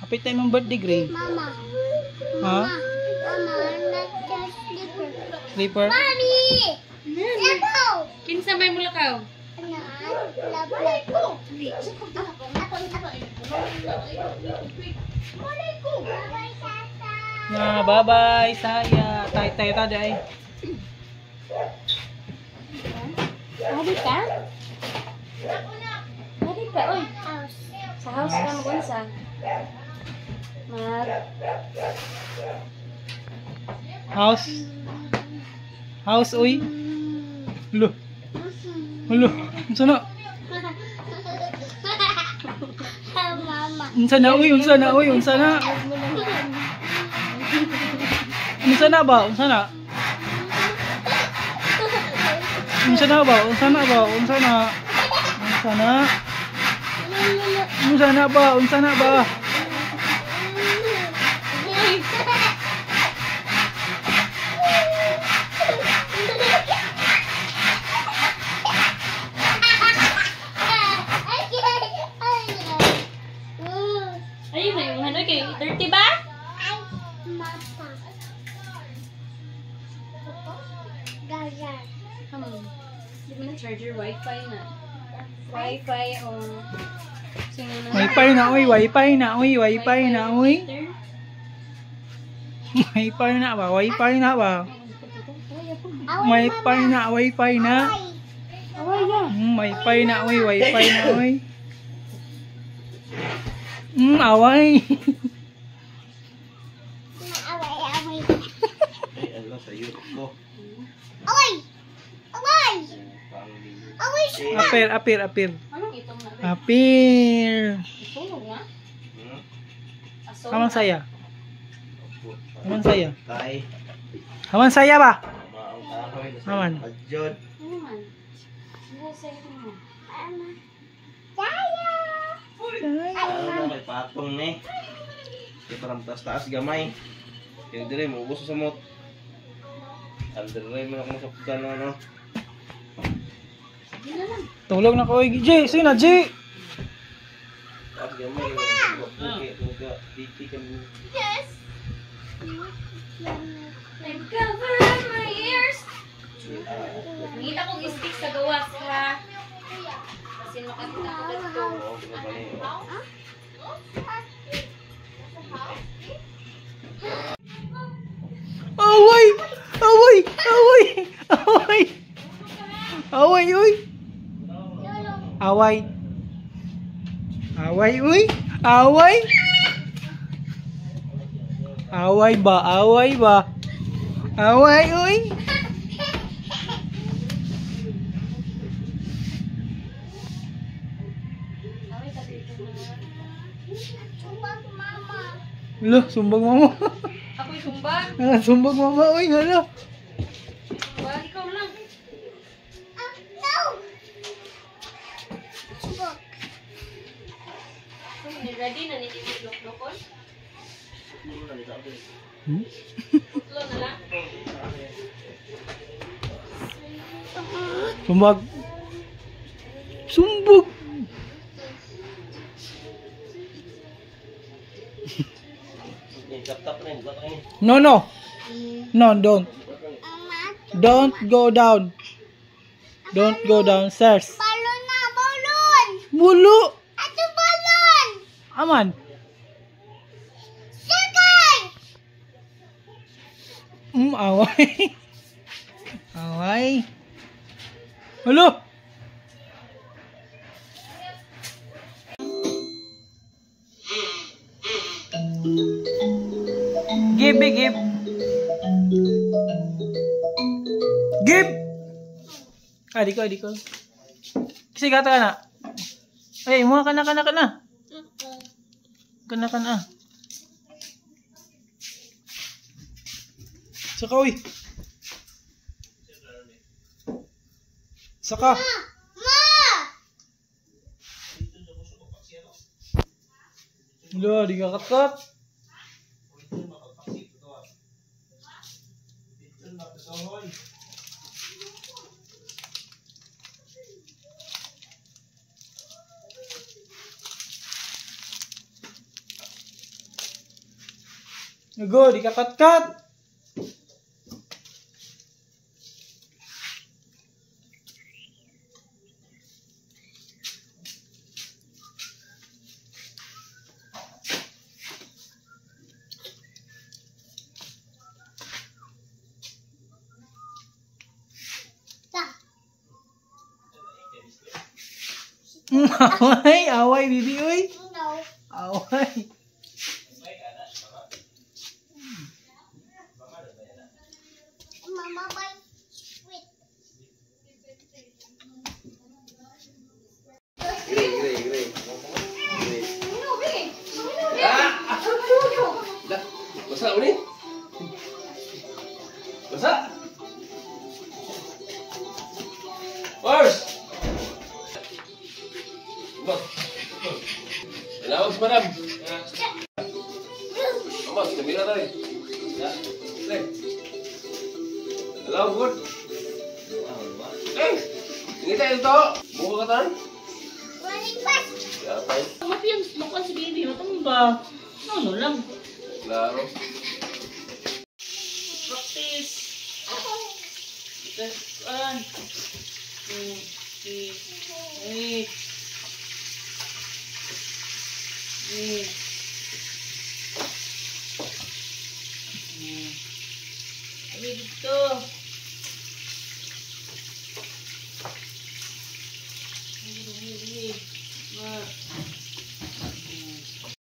Kapit tayo mong birthday, Gray. Mama. Ha? Mama, not the slipper. Sleeper? Mommy! Labo! Kinsa may mulakaw? Labo. Na, bye-bye, saya. Tay-tay tadi ay. Hadi ka? Hadi ka, oy. House. Sa house ka mo kunsa. House. House, uy. Lo. Lo. Unsa na? Mama. Unsa na, uy? Unsa na, uy? Unsa na? Unsa na ba? Unsa na? Unsa na ba? Unsa na ba? Unsa na? Unsa na? Unsa na ba? Unsa na ba? Ayun na yung ano kay dirty ba? Di ba na charger wifi na? Wifi o sino na? Wifi na, uy. Wifi na, uy. Wifi na, uy. Wifi na ba? Wifi na ba? Wifi na, wifi na. Away ya. Wifi na, uy. Wifi na, uy. Away. Ay, ano sa YouTube ko. Away! Away! Away siya! Apir. Anong itong na? Apir. Sunog na? Hmm? Aso. Haman saya. Haman saya. Tay. Haman saya ba? Maang kahoy. Naman. Adjod. Ano man? Ano sa ito mo? Ano na may patong ni. Kaya parang taas-taas gamay. Kaya dire mo ubos sa mot. Andre mo ako masaktan na ano. Hindi na lang. Tulog na ko. G, sino na G? Taas gamay. Tuga. Titi kami. Yes! I've covered my ears. Ngita kong stick sa gawas ha. Kasi makakita ko dito. Oo, ano ba niyo? Away! Away! Away! Away! Away, uy! Away! Away, uy! Away! Away ba? Away ba? Away, uy! Away ka dito na. Sumbag mama. Lo, sumbag mama. Ako'y sumbag. Sumbag mama, uy! Hala! Sumbag, ikaw lang. No! Sumbag. Ready na nililok-lokon? Hmm? Putlo na lang. Sumbag! Sumbag! Tap-tap rin. Buka kayo. No, no! No, don't. Don't go down. Don't go downstairs. Balon na! Balon! Bulu! Ato balon! Aman! Sakay! Away. Away. Halo! Give. Give! Di ko. Kasi gata ka na. Ay, mga kana. Kana. Saka, uy. Saka. Ma! Lo, di ka kat. Go, di ka kat-kat. Ta. Away, away, bibi, uy. No. Away. Mama, bye. Wait. Gray. Ano, be? Dah, basa ulit. Basa. First. Bos. Kenapa semalam? Bos, gembira tadi. Ya. Leh. Hello, good. Ini tayo ito. Buka ka tan? Running back. Ya, tayo. Mapiyan, makuha si baby. Matamba. Ano lang. Klaro. Practice. Because, 1, 2, 3, 8. Dito.